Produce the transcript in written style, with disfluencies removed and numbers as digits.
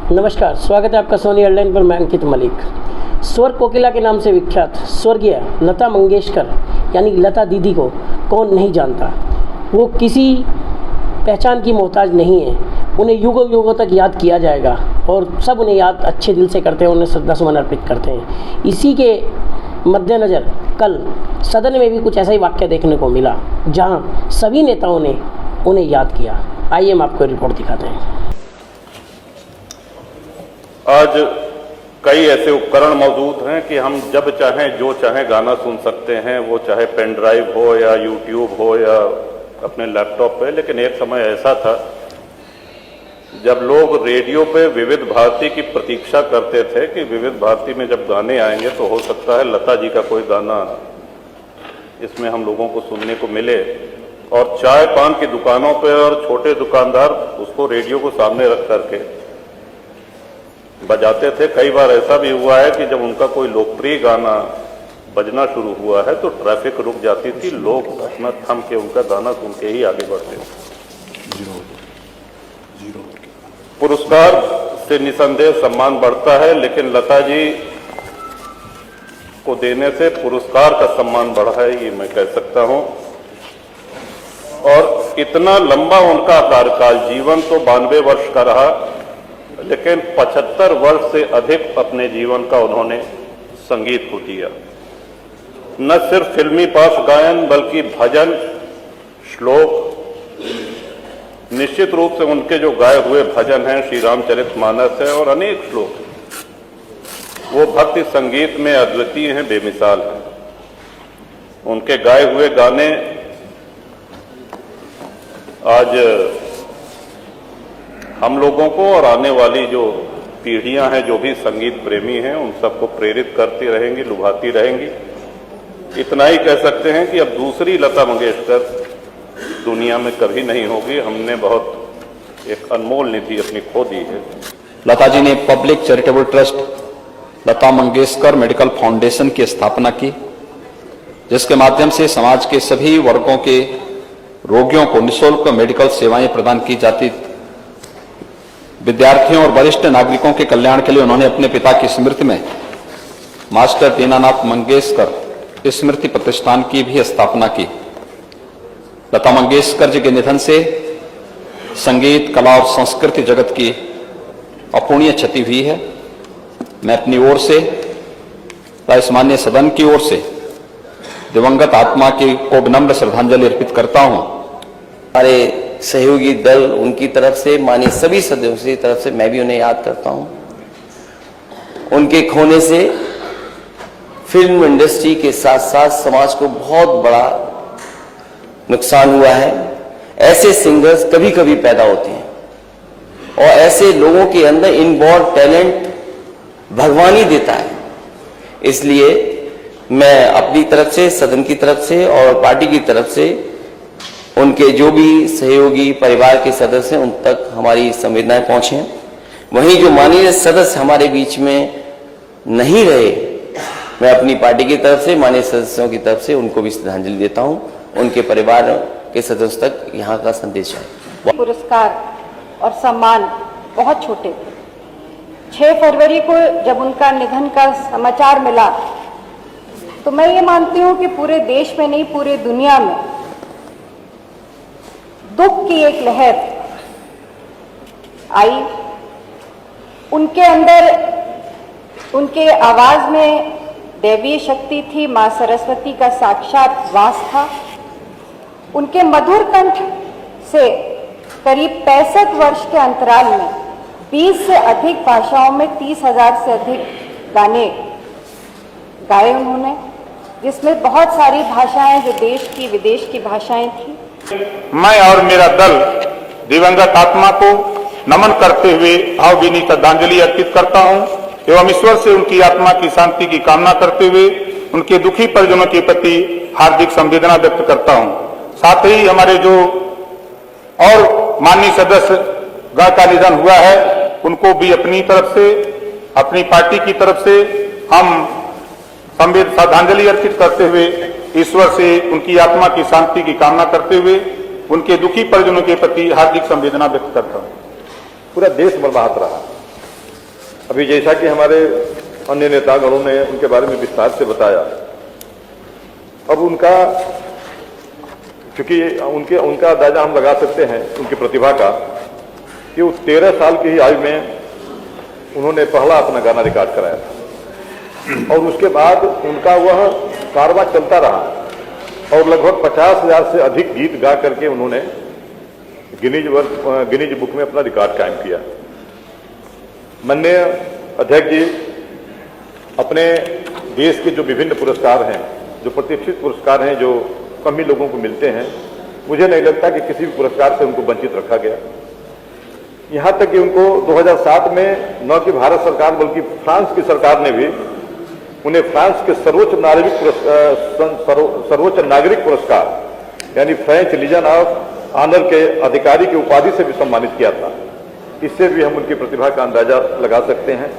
नमस्कार, स्वागत है आपका सोनी हेडलाइन पर। मैं अंकित मलिक। स्वर कोकिला के नाम से विख्यात स्वर्गीय लता मंगेशकर यानी लता दीदी को कौन नहीं जानता। वो किसी पहचान की मोहताज नहीं है। उन्हें युगों युगों तक याद किया जाएगा और सब उन्हें याद अच्छे दिल से करते हैं, उन्हें श्रद्धासुमन अर्पित करते हैं। इसी के मद्देनज़र कल सदन में भी कुछ ऐसा ही वाक्य देखने को मिला जहां सभी नेताओं ने उन्हें याद किया। आइए हम आपको रिपोर्ट दिखाते हैं। आज कई ऐसे उपकरण मौजूद हैं कि हम जब चाहें जो चाहें गाना सुन सकते हैं, वो चाहे पेन ड्राइव हो या यूट्यूब हो या अपने लैपटॉप पे। लेकिन एक समय ऐसा था जब लोग रेडियो पे विविध भारती की प्रतीक्षा करते थे कि विविध भारती में जब गाने आएंगे तो हो सकता है लता जी का कोई गाना इसमें हम लोगों को सुनने को मिले। और चाय पान की दुकानों पे और छोटे दुकानदार उसको रेडियो को सामने रख करके बजाते थे। कई बार ऐसा भी हुआ है कि जब उनका कोई लोकप्रिय गाना बजना शुरू हुआ है तो ट्रैफिक रुक जाती थी, लोग अपना थम के उनका गाना सुन के ही आगे बढ़ते थे। पुरस्कार से निसंदेह सम्मान बढ़ता है, लेकिन लता जी को देने से पुरस्कार का सम्मान बढ़ा है, ये मैं कह सकता हूं। और इतना लंबा उनका कार्यकाल, जीवन तो 92 वर्ष का रहा, लेकिन 75 वर्ष से अधिक अपने जीवन का उन्होंने संगीत को दिया। न सिर्फ फिल्मी पार्श्व गायन बल्कि भजन, श्लोक, निश्चित रूप से उनके जो गाए हुए भजन हैं श्री रामचरितमानस है और अनेक श्लोक, वो भक्ति संगीत में अद्वितीय हैं, बेमिसाल हैं। उनके गाए हुए गाने आज हम लोगों को और आने वाली जो पीढ़ियां हैं, जो भी संगीत प्रेमी हैं, उन सबको प्रेरित करती रहेंगी, लुभाती रहेंगी। इतना ही कह सकते हैं कि अब दूसरी लता मंगेशकर दुनिया में कभी नहीं होगी। हमने बहुत एक अनमोल निधि अपनी खो दी है। लता जी ने public charitable trust Lata Mangeshkar medical foundation की स्थापना की, जिसके माध्यम से समाज के सभी वर्गों के रोगियों को निःशुल्क मेडिकल सेवाएं प्रदान की जाती। विद्यार्थियों और वरिष्ठ नागरिकों के कल्याण के लिए उन्होंने अपने पिता की स्मृति में मास्टर दीनानाथ मंगेशकर स्मृति प्रतिष्ठान की भी स्थापना की। लता मंगेशकर जी के निधन से संगीत, कला और संस्कृति जगत की अपूर्णीय क्षति हुई है। मैं अपनी ओर से, राजमान्य सदन की ओर से दिवंगत आत्मा की को विनम्र श्रद्धांजलि अर्पित करता हूं। हमारे सहयोगी दल, उनकी तरफ से, माननीय सभी सदस्यों की तरफ से मैं भी उन्हें याद करता हूं। उनके खोने से फिल्म इंडस्ट्री के साथ साथ समाज को बहुत बड़ा नुकसान हुआ है। ऐसे सिंगर्स कभी कभी पैदा होते हैं और ऐसे लोगों के अंदर इनबॉर्न टैलेंट भगवान ही देता है। इसलिए मैं अपनी तरफ से, सदन की तरफ से और पार्टी की तरफ से उनके जो भी सहयोगी परिवार के सदस्य हैं उन तक हमारी संवेदनाएं पहुंचे। वहीं जो माननीय सदस्य हमारे बीच में नहीं रहे, मैं अपनी पार्टी की तरफ से, माननीय सदस्यों की तरफ से उनको भी श्रद्धांजलि देता हूं। उनके परिवार के सदस्यों तक यहाँ का संदेश है। पुरस्कार और सम्मान बहुत छोटे थे। 6 फरवरी को जब उनका निधन का समाचार मिला तो मैं ये मानती हूँ कि पूरे देश में नहीं, पूरे दुनिया में दुख की एक लहर आई। उनके अंदर, उनके आवाज में दैवीय शक्ति थी, मां सरस्वती का साक्षात वास था। उनके मधुर कंठ से करीब 65 वर्ष के अंतराल में 20 से अधिक भाषाओं में 30,000 से अधिक गाने गाए उन्होंने, जिसमें बहुत सारी भाषाएं जो देश की विदेश की भाषाएं थी। मैं और मेरा दल दिवंगत आत्मा को नमन करते हुए भावभीनी श्रद्धांजलि अर्पित करता हूं एवं ईश्वर से उनकी आत्मा की शांति की कामना करते हुए उनके दुखी परिजनों के प्रति हार्दिक संवेदना व्यक्त करता हूं। साथ ही हमारे जो और माननीय सदस्य का निधन हुआ है, उनको भी अपनी तरफ से, अपनी पार्टी की तरफ से हम श्रद्धांजलि अर्पित करते हुए ईश्वर से उनकी आत्मा की शांति की कामना करते हुए उनके दुखी परिजनों के प्रति हार्दिक संवेदना व्यक्त करता हूं। पूरा देश बर्बाद रहा, अभी जैसा कि हमारे अन्य नेतागणों ने उनके बारे में विस्तार से बताया, अब उनका चूंकि उनका अंदाजा हम लगा सकते हैं उनकी प्रतिभा का कि वो 13 साल की ही आयु में उन्होंने पहला अपना गाना रिकॉर्ड कराया था और उसके बाद उनका वह कारवां चलता रहा और लगभग 50,000 से अधिक गीत गा करके उन्होंने गिनीज बुक में अपना रिकॉर्ड कायम किया। माननीय अध्यक्ष जी, अपने देश के जो विभिन्न पुरस्कार हैं, जो प्रतिष्ठित पुरस्कार हैं, जो कम ही लोगों को मिलते हैं, मुझे नहीं लगता कि किसी भी पुरस्कार से उनको वंचित रखा गया। यहां तक कि उनको 2007 में न कि भारत सरकार बल्कि फ्रांस की सरकार ने भी उन्हें फ्रांस के सर्वोच्च नागरिक पुरस्कार यानी फ्रेंच लीजन ऑफ ऑनर के अधिकारी की उपाधि से भी सम्मानित किया था। इससे भी हम उनकी प्रतिभा का अंदाजा लगा सकते हैं।